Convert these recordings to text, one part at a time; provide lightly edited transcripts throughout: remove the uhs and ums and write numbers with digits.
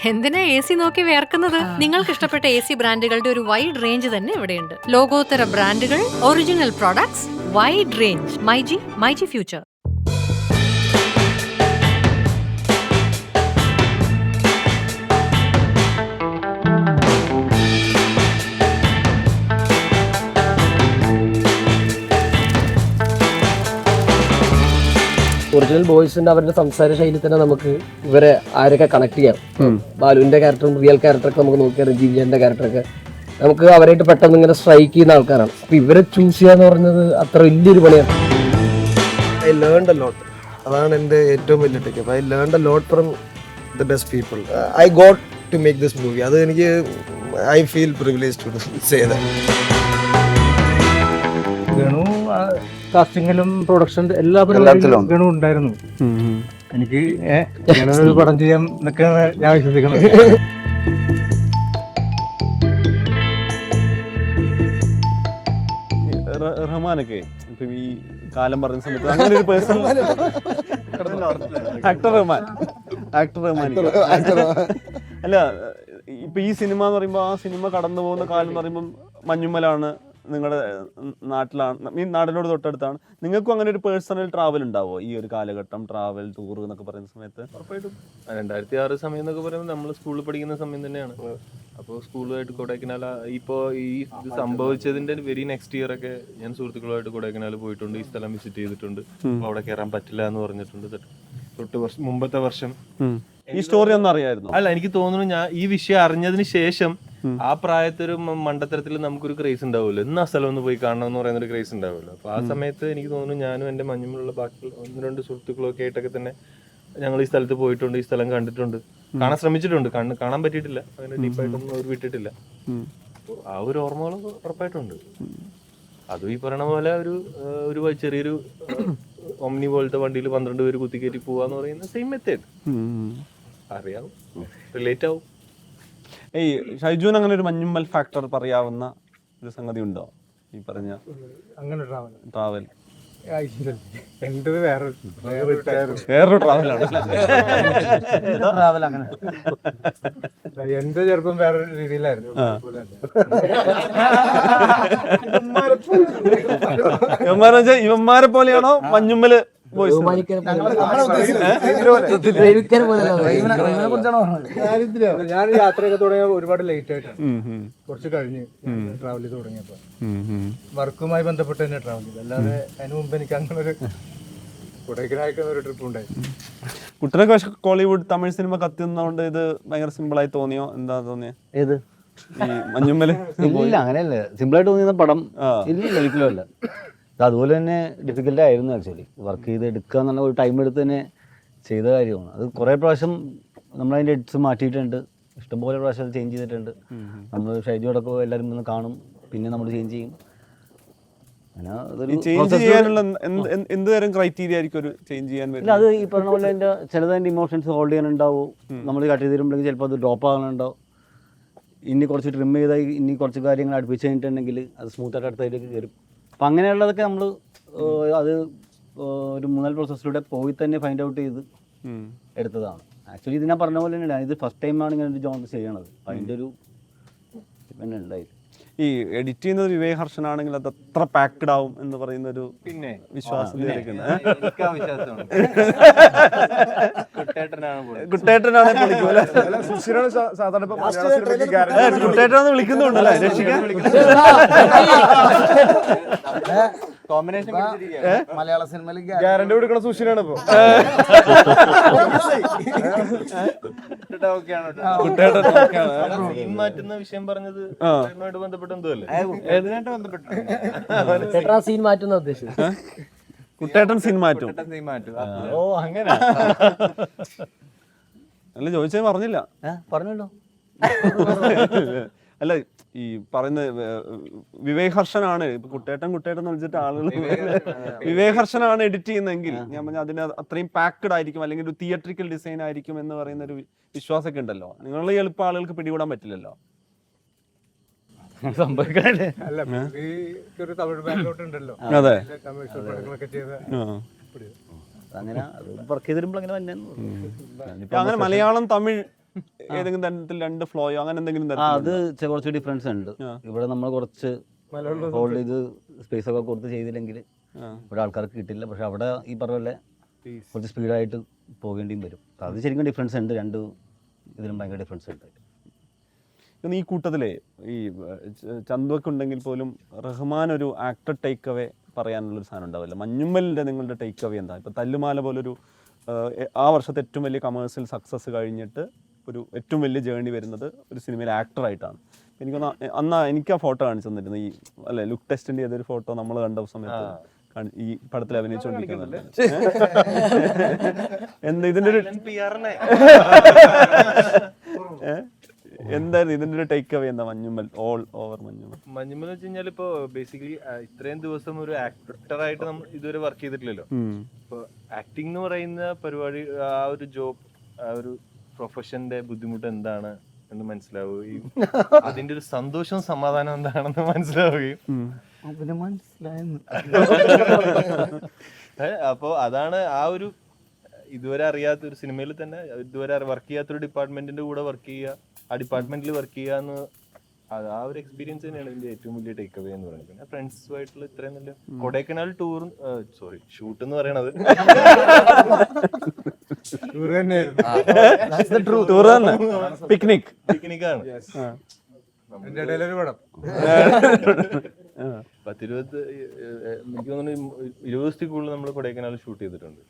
എന്തിനാ AC നോക്കി വേർക്കുന്നത്? നിങ്ങൾക്ക് ഇഷ്ടപ്പെട്ട AC ബ്രാൻഡുകളുടെ ഒരു വൈഡ് റേഞ്ച് തന്നെ ഇവിടെയുണ്ട്. ലോകോത്തര ബ്രാൻഡുകൾ, original products, wide range. MyG future. Original ബോയ്സിന്റെ അവരുടെ സംസാര ശൈലി തന്നെ നമുക്ക് ഇവരെ ആരൊക്കെ കണക്ട് ചെയ്യാം. ബാലുവിന്റെ ക്യാരക്ടറും റിയൽ ക്യാരക്ടറൊക്കെ നമുക്ക് നോക്കിയാൽ ജിൻജന്റെ ക്യാരക്ടറൊക്കെ നമുക്ക് അവരായിട്ട് പെട്ടെന്ന് ഇങ്ങനെ സ്ട്രൈക്ക് ചെയ്യുന്ന ആൾക്കാരാണ്. അപ്പൊ ഇവരെ ചൂസ് ചെയ്യാന്ന് പറഞ്ഞത് അത്ര വലിയൊരു പണിയാണ്. I learned a lot. അതാണ് എൻ്റെ ഏറ്റവും വലിയ ticket. I learned a lot from the best people. I got to make this movie. അത് എനിക്ക് I feel privileged to say that. Ganu കാസ്റ്റിംഗിലും പ്രൊഡക്ഷൻ എല്ലാ പരിപാടിയിലും ഗണു ഉണ്ടായിരുന്നു. എനിക്ക് ഒരു പടം ചെയ്യാൻ എന്നൊക്കെയാണ് ഞാൻ വിശ്വസിക്കുന്നത്. റഹ്മാനൊക്കെ ഇപ്പൊ ഈ കാലം പറഞ്ഞ സമയത്ത് അങ്ങനെ ഒരു പേഴ്സണൽ ആക്ടർ റഹ്മാൻ അല്ല, ഇപ്പൊ ഈ സിനിമ എന്ന് പറയുമ്പോൾ ആ സിനിമ കടന്നു പോകുന്ന കാലം എന്ന് പറയുമ്പോൾ മഞ്ഞുമ്മലാണ്, നിങ്ങളുടെ നാട്ടിലാണ്, ഈ നാടിനോട് തൊട്ടടുത്താണ്. നിങ്ങൾക്കും അങ്ങനെ ഒരു പേഴ്സണൽ ട്രാവൽ ഉണ്ടാവോ ഈ ഒരു കാലഘട്ടം, ട്രാവൽ ടൂർ എന്നൊക്കെ പറയുന്ന സമയത്ത്? ഉറപ്പായിട്ടും 2006 സമയം എന്നൊക്കെ പറയുമ്പോൾ നമ്മൾ സ്കൂളിൽ പഠിക്കുന്ന സമയം തന്നെയാണ്. അപ്പോൾ സ്കൂളുമായിട്ട് കൊടൈക്കനാൽ ഇപ്പോൾ ഈ ഇത് സംഭവിച്ചതിന്റെ വെരി നെക്സ്റ്റ് ഇയർ ഒക്കെ ഞാൻ സുഹൃത്തുക്കളുമായിട്ട് കൊടൈക്കനാൽ പോയിട്ടുണ്ട്. ഈ സ്ഥലം വിസിറ്റ് ചെയ്തിട്ടുണ്ട്. അവിടെ കയറാൻ പറ്റില്ല എന്ന് പറഞ്ഞിട്ടുണ്ട്. മുമ്പത്തെ വർഷം ഈ സ്റ്റോറി ഒന്നും അറിയായിരുന്നു? അല്ല, എനിക്ക് തോന്നുന്നു ഞാൻ ഈ വിഷയം അറിഞ്ഞതിന് ശേഷം ആ പ്രായത്തൊരു മണ്ടത്തരത്തിൽ നമുക്കൊരു ക്രേസ് ഉണ്ടാവുമല്ലോ, ഇന്ന് ആ സ്ഥലം ഒന്ന് പോയി കാണണം എന്ന് പറയുന്ന ഒരു ക്രേസ് ഉണ്ടാവുമല്ലോ. അപ്പൊ ആ സമയത്ത് എനിക്ക് തോന്നുന്നു ഞാനും എൻ്റെ മഞ്ഞുമുള്ള ബാക്കി 1-2 സുഹൃത്തുക്കളൊക്കെ ആയിട്ടൊക്കെ തന്നെ ഞങ്ങൾ ഈ സ്ഥലത്ത് പോയിട്ടുണ്ട്, ഈ സ്ഥലം കണ്ടിട്ടുണ്ട്, കാണാൻ ശ്രമിച്ചിട്ടുണ്ട്. കാണാൻ പറ്റിയിട്ടില്ല, അങ്ങനെ ഡീപ്പായിട്ടൊന്നും അവർ വിട്ടിട്ടില്ല. ആ ഒരു ഓർമ്മകൾ ഉറപ്പായിട്ടുണ്ട്. അതും ഈ പറയണ പോലെ ഒരു ചെറിയൊരു ഒമ്നി പോലത്തെ വണ്ടിയിൽ 12 പേര് കുത്തിക്കയറ്റി പോവാന്ന് പറയുന്ന സെയിം മെത്തേഡ് അറിയാവും, റിലേറ്റ് ആവും. ഏയ് ഷൈജുവിന് അങ്ങനെ ഒരു മഞ്ഞുമ്മൽ ഫാക്ടർ പറയാവുന്ന ഒരു സംഗതി ഉണ്ടോ ഈ പറഞ്ഞ അങ്ങനെ ട്രാവൽ? എന്റെ വേറൊരു ട്രാവലാണ്. എന്റെ ചെറുപ്പം വേറൊരു രീതിയിലായിരുന്നു. ഇവന്മാരെ പോലെയാണോ മഞ്ഞുമ്മല് ബോയ്സ്? ഞാൻ യാത്രയൊക്കെ തുടങ്ങിയ ഒരുപാട് ലേറ്റ് ആയിട്ടാണ്, കുറച്ച് കഴിഞ്ഞ് ട്രാവൽ ചെയ്ത് തുടങ്ങിയപ്പോ. വർക്കുമായി ബന്ധപ്പെട്ട് തന്നെ ട്രാവൽ ചെയ്തു, അല്ലാതെ അതിന് മുമ്പ് എനിക്ക് അങ്ങനെ ഒരു കൊടൈക്കനായിക്കുന്ന ഒരു ട്രിപ്പ് ഉണ്ടായി. കുട്ടനൊക്കെ പക്ഷെ കോളിവുഡ് തമിഴ് സിനിമ കത്തുന്നതുകൊണ്ട് ഇത് ഭയങ്കര സിമ്പിൾ ആയി തോന്നിയോ? എന്താ തോന്നിയ ഏത് ഈ മഞ്ഞുമ്മല്? ഇല്ല, അങ്ങനെയല്ല സിമ്പിളായിട്ട് തോന്നിയ പടം ഇല്ല, ഒരിക്കലും അല്ല. അതുപോലെ തന്നെ ഡിഫിക്കൽട്ട് ആയിരുന്നു ആക്ച്വലി. വർക്ക് ചെയ്ത് എടുക്കുക എന്നുള്ള ഒരു ടൈം എടുത്ത് തന്നെ ചെയ്ത കാര്യമാണ്. അത് കുറേ പ്രാവശ്യം നമ്മളതിൻ്റെ എഡ്സ് മാറ്റിയിട്ടുണ്ട്, ഇഷ്ടംപോലെ പ്രാവശ്യം അത് ചേഞ്ച് ചെയ്തിട്ടുണ്ട്. നമ്മൾ ഷൈജോടൊക്കെ എല്ലാവരും ഒന്ന് കാണും, പിന്നെ നമ്മൾ ചേഞ്ച് ചെയ്യും. എന്തുതരം ക്രൈറ്റീരിയ ആയിരിക്കും ഒരു ചേഞ്ച് ചെയ്യാൻ? ഇല്ല, അത് ഈ പറഞ്ഞ പോലെ എൻ്റെ ചിലതിൻ്റെ ഇമോഷൻസ് ഹോൾഡ് ചെയ്യാനുണ്ടാവും. നമ്മൾ കട്ട് ചെയ്ത് തരുമ്പോഴേക്കും ചിലപ്പോൾ അത് ഡ്രോപ്പ് ആകാനുണ്ടാവും. ഇനി കുറച്ച് ട്രിം ചെയ്താൽ ഇനി കുറച്ച് കാര്യങ്ങൾ അടുപ്പിച്ച് കഴിഞ്ഞിട്ടുണ്ടെങ്കിൽ അത് സ്മൂത്തായിട്ട് അടുത്തതിലേക്ക് കയറും. അപ്പം അങ്ങനെയുള്ളതൊക്കെ നമ്മൾ അത് ഒരു 3-4 പ്രോസസ്സിലൂടെ പോയി തന്നെ ഫൈൻഡ് ഔട്ട് ചെയ്ത് എടുത്തതാണ്. ആക്ച്വലി ഇത് ഞാൻ പറഞ്ഞ പോലെ തന്നെയാണ്, ഇത് ഫസ്റ്റ് ടൈമാണ് ഇങ്ങനെ ഒരു ജോൺ ചെയ്യണത്. അപ്പം അതിൻ്റെ ഒരു പിന്നെ ഉണ്ടായി. ഈ എഡിറ്റ് ചെയ്യുന്നത് വിവേക് ഹർഷനാണെങ്കിൽ അത് അത്ര പാക്ഡ് ആവും എന്ന് പറയുന്ന ഒരു പിന്നെ വിശ്വാസം കുട്ടേട്ടനാണ് വിളിക്കുന്നുണ്ടല്ലേ രക്ഷിക്കാൻ? കോമ്പിനേഷൻ മലയാള സിനിമയിൽ ഗ്യാരണ്ടി കൊടുക്കുന്ന സുശീലാണ് ഇപ്പൊ. സീൻ മാറ്റുന്ന വിഷയം പറഞ്ഞത് ബന്ധപ്പെട്ട് എന്തോ അല്ലേ? സീൻ മാറ്റുന്ന ഉദ്ദേശം കുട്ടേട്ടൻ സീൻ മാറ്റും. ഓ അങ്ങനെ അല്ല, ചോദിച്ചത് പറഞ്ഞില്ല. പറഞ്ഞല്ലോ. അല്ല, ഈ പറയുന്ന വിവേക് ഹർഷനാണ് ഇപ്പൊ കുട്ടേട്ടൻ എന്ന് വിളിച്ചിട്ട് ആളുകൾ വിവേക് ഹർഷനാണ് എഡിറ്റ് ചെയ്യുന്നതെങ്കിൽ ഞാൻ പറഞ്ഞ അതിന് അത്രയും പാക്ഡ് ആയിരിക്കും, അല്ലെങ്കിൽ ഒരു തിയേറ്ററിക്കൽ ഡിസൈൻ ആയിരിക്കും എന്ന് പറയുന്ന ഒരു വിശ്വാസമൊക്കെ ഉണ്ടല്ലോ. നിങ്ങൾ എളുപ്പം ആളുകൾക്ക് പിടികൂടാൻ പറ്റില്ലല്ലോ. സംഭവിക്കാനല്ലേ. അല്ല, ഒരു തമിഴ് ബാക്ക്ഗ്രൗണ്ട് ഉണ്ടല്ലോ. അതെ, അങ്ങനെ വർക്ക് ചെയ്ത് വരുമ്പോൾ അങ്ങനെ അങ്ങനെ മലയാളം തമിഴ് ഏതെങ്കിലും തരത്തിൽ രണ്ട് ഫ്ലോയോ അങ്ങനെ എന്തെങ്കിലും അത് കുറച്ച് ഡിഫറൻസ് ഉണ്ട്. ഇവിടെ നമ്മൾ കുറച്ച് ഹോൾഡ് ചെയ്ത് സ്പേസ് ഒക്കെ കൊടുത്ത് ചെയ്തില്ലെങ്കിൽ ഇവിടെ ആൾക്കാർക്ക് കിട്ടില്ല. പക്ഷെ അവിടെ ഈ പറഞ്ഞ പോലെ കുറച്ച് സ്പീഡായിട്ട് പോകേണ്ടിയും വരും. അത് ശരിക്കും ഡിഫറൻസ് ഉണ്ട്. രണ്ട് ഇതിലും ഭയങ്കര ഡിഫറൻസ് ഉണ്ട്. ഈ കൂട്ടത്തിലെ ഈ ചന്തുവൊക്കെ ഉണ്ടെങ്കിൽ പോലും റഹ്മാൻ ഒരു ആക്ടർ ടേക്ക് അവേ പറയാനുള്ളൊരു സാധനം ഉണ്ടാവില്ല. മഞ്ഞുമ്മലിൻ്റെ നിങ്ങളുടെ ടേക്ക് അവേ എന്താ? ഇപ്പോൾ തല്ലുമാല പോലൊരു ആ വർഷത്തെ ഏറ്റവും വലിയ കമേഴ്സ്യൽ സക്സസ് കഴിഞ്ഞിട്ട് ഒരു ഏറ്റവും വലിയ ജേർണി വരുന്നത് ഒരു സിനിമയിൽ ആക്ടറായിട്ടാണ്. എനിക്കൊന്ന് എനിക്ക് ആ ഫോട്ടോ കാണിച്ചു തന്നിരുന്നു. ഈ അല്ലെ ലുക്ക് ടെസ്റ്റിൻ്റെ ഏതൊരു ഫോട്ടോ നമ്മൾ കണ്ട സമയത്ത് ഈ പടത്തിൽ അഭിനയിച്ചുകൊണ്ടിരിക്കുന്നുണ്ട്. എന്താ ഇതിൻ്റെ ഒരു എന്തായിരുന്നു ഇതിന്റെ ഒരു ടേക്ക് അവേ എന്താ? മഞ്ഞുമ്മൽ ഓൾ ഓവർ മഞ്ഞുമ്മൽ എന്ന് വെച്ച് കഴിഞ്ഞാൽ ഇപ്പൊ ബേസിക്കലി ഇത്രയും ദിവസം ഒരു ആക്ടറായിട്ട് നമ്മൾ ഇതുവരെ വർക്ക് ചെയ്തിട്ടില്ലല്ലോ. ഇപ്പൊ ആക്ടിംഗ് എന്ന് പറയുന്ന പരിപാടി, ആ ഒരു ജോബ്, ആ ഒരു പ്രൊഫഷന്റെ ബുദ്ധിമുട്ട് എന്താണ് എന്ന് മനസ്സിലാവുകയും അതിന്റെ ഒരു സന്തോഷവും സമാധാനം എന്താണെന്ന് മനസ്സിലാവുകയും അപ്പൊ അതാണ് ആ ഒരു ഇതുവരെ അറിയാത്ത ഒരു സിനിമയിൽ തന്നെ ഇതുവരെ വർക്ക് ചെയ്യാത്തൊരു ഡിപ്പാർട്ട്മെന്റിന്റെ കൂടെ വർക്ക് ചെയ്യുക, ആ ഡിപ്പാർട്ട്മെന്റിൽ വർക്ക് ചെയ്യാന്ന് ആ ഒരു എക്സ്പീരിയൻസ് തന്നെയാണ് ഇതിന്റെ ഏറ്റവും വലിയ ടേക്ക് അവേ എന്ന് പറയുന്നത്. പിന്നെ ഫ്രണ്ട്സുമായിട്ടുള്ള ഇത്രയും നല്ല കൊടൈക്കനാൽ ഷൂട്ട് എന്ന് പറയണത് പിക്നിക്കാണ്. എന്റെ ഇടയിലൊരു പടം 10-20 എനിക്ക് തോന്നുന്നു 20 ദിവസത്തിൽ കൂടുതൽ നമ്മൾ കൊടൈക്കനാൽ ഷൂട്ട് ചെയ്തിട്ടുണ്ട്.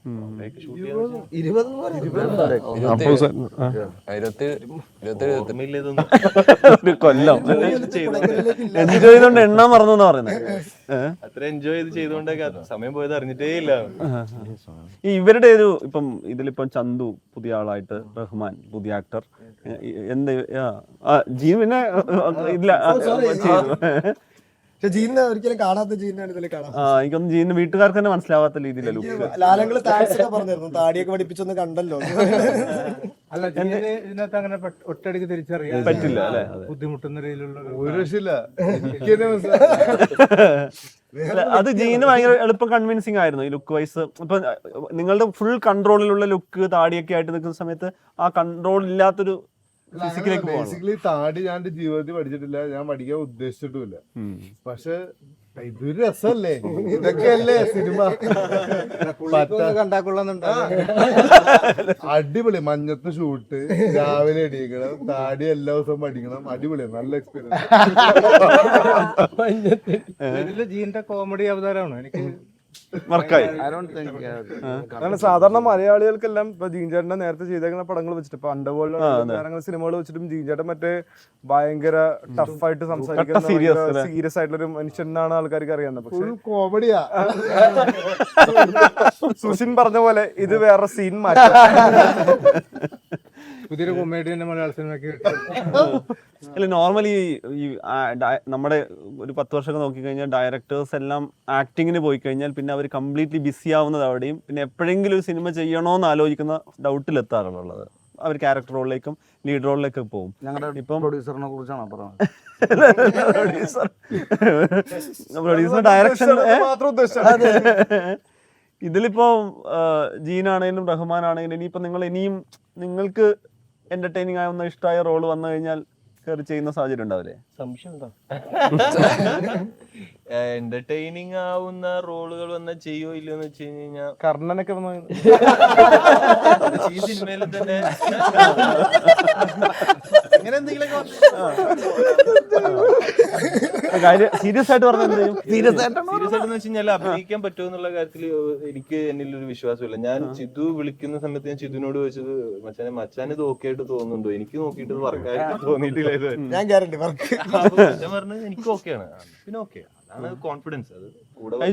കൊല്ലം എൻജോയ് ചെയ്തോണ്ട് എണ്ണ മറന്നു എന്നാ പറയുന്നത്. അത്ര എൻജോയ് ചെയ്ത് ചെയ്തോണ്ടൊക്കെ സമയം പോയത് അറിഞ്ഞിട്ടേ ഇല്ല. ഈ ഇവരുടെ ഒരു ഇപ്പം ഇതിലിപ്പം ചന്തു പുതിയ ആളായിട്ട്, റഹ്മാൻ പുതിയ ആക്ടർ, എന്ത് ജീൻ പിന്നെ ഇല്ല ജീനെ ഒരിക്കലും കാണാത്ത ജീനാണ് ഇതിൽ കാണാം. എനിക്കൊന്നും ജീന് വീട്ടുകാർക്ക് തന്നെ മനസ്സിലാവാത്ത രീതിയിലല്ല ലുക്ക്. ലാലങ്ങള് താഴ്ച പറഞ്ഞിരുന്നു, താടിയൊക്കെ പഠിപ്പിച്ചൊന്ന് കണ്ടല്ലോ. അല്ല, ഇതിനകത്ത് അങ്ങനെ ഒറ്റയടിക്ക് തിരിച്ചറിയാൻ പറ്റില്ല അല്ലെ? ബുദ്ധിമുട്ടുന്ന രീതിയിലുള്ള ഒരു രക്ഷയില്ല. അത് ജീന് ഭയങ്കര എളുപ്പം കൺവിൻസിങ് ആയിരുന്നു ഈ ലുക്ക് വൈസ്. ഇപ്പൊ നിങ്ങളുടെ ഫുൾ കൺട്രോളിലുള്ള ലുക്ക് താടിയൊക്കെ ആയിട്ട് നിൽക്കുന്ന സമയത്ത് ആ കൺട്രോൾ ഇല്ലാത്തൊരു ബേസിക്കലി താടി ഞാൻ ജീവിതത്തിൽ പഠിച്ചിട്ടില്ല, ഞാൻ പഠിക്കാൻ ഉദ്ദേശിച്ചിട്ടുമില്ല. പക്ഷെ ഇതൊരു രസമല്ലേ, ഇതൊക്കെയല്ലേ സിനിമ. അടിപൊളി മഞ്ഞത്ത് ഷൂട്ട്, രാവിലെ എണീക്കണം, താടി എല്ലാ ദിവസവും പഠിക്കണം, അടിപൊളിയാണ്, നല്ല എക്സ്പീരിയൻസ്. ജീന്റെ കോമഡി അവതാരമാണ് എനിക്ക് വർക്കായി. സാധാരണ മലയാളികൾക്കെല്ലാം ഇപ്പൊ ജീൻചേട്ടനെ നേരത്തെ ചെയ്തേക്കുന്ന പടങ്ങൾ വെച്ചിട്ട് ഇപ്പൊ അണ്ടർവേൾഡ് സിനിമകൾ വെച്ചിട്ടും ജീൻചേട്ടൻ മറ്റേ ഭയങ്കര ടഫായിട്ട് സംസാരിക്കുന്ന സീരിയസ് ആയിട്ടുള്ളൊരു മനുഷ്യനാണ് ആൾക്കാർക്ക് അറിയാവുന്നത്. പക്ഷെ കോമഡിയാ. സുഷിൻ പറഞ്ഞ പോലെ ഇത് വേറെ സീൻ മാറ്റാം. പുതിയൊരു കൊമേഡി മലയാള സിനിമയ്ക്ക് അല്ല, നോർമലി ഈ നമ്മുടെ ഒരു 10 വർഷമൊക്കെ നോക്കിക്കഴിഞ്ഞാൽ ഡയറക്ടേഴ്സ് എല്ലാം ആക്ടിങ്ങിന് പോയി കഴിഞ്ഞാൽ പിന്നെ അവർ കംപ്ലീറ്റ്ലി ബിസി ആവുന്നത് അവിടെയും, പിന്നെ എപ്പോഴെങ്കിലും ഒരു സിനിമ ചെയ്യണോന്ന് ആലോചിക്കുന്ന ഡൗട്ടിലെത്താറുള്ളത്. അവർ ക്യാരക്ടർ റോളിലേക്കും ലീഡ് റോളിലേക്കും പോകും. ഇപ്പം പ്രൊഡ്യൂസറിനെ കുറിച്ചാണ് പറഞ്ഞത്. പ്രൊഡ്യൂസർ ഡയറക്ഷൻ ഇതിലിപ്പോ ജീനാണേലും റഹ്മാൻ ആണെങ്കിലും ഇനിയിപ്പോ ഇനിയും നിങ്ങൾക്ക് എന്റർടൈനിങ് ആവുന്ന ഇഷ്ടമായ റോള് വന്നു കഴിഞ്ഞാൽ കയറി ചെയ്യുന്ന സാഹചര്യം ഉണ്ടാവില്ലേ? സംശയം ഉണ്ടോ? എന്റർടൈനിങ് ആവുന്ന റോളുകൾ വന്നാൽ ചെയ്യോ ഇല്ലയോ എന്ന് വെച്ച് കഴിഞ്ഞാൽ കർണനൊക്കെ ഈ സിനിമയിൽ തന്നെ അങ്ങനെ എന്തെങ്കിലും സീരിയസ് ആയിട്ട് പറഞ്ഞാൽ സീരിയസ് ആയിട്ട് വെച്ച് കഴിഞ്ഞാൽ അഭിനയിക്കാൻ പറ്റുമോ എന്നുള്ള കാര്യത്തിൽ എനിക്ക് എന്നിലൊരു വിശ്വാസമില്ല. ഞാൻ ചിതു വിളിക്കുന്ന സമയത്ത് ഞാൻ ചിതുവിനോട് ചോദിച്ചത്, മച്ചാൻ ഇത് ഓക്കെ ആയിട്ട് തോന്നുന്നുണ്ടോ? എനിക്ക് നോക്കിയിട്ട് വർക്കായിട്ട് തോന്നിയിട്ടില്ല. ഞാൻ ഗ്യാരണ്ടി വർക്ക് ഞാൻ പറഞ്ഞത് എനിക്ക് ഓക്കെയാണ്, പിന്നെ ഓക്കെ, അതാണ് കോൺഫിഡൻസ്. അത്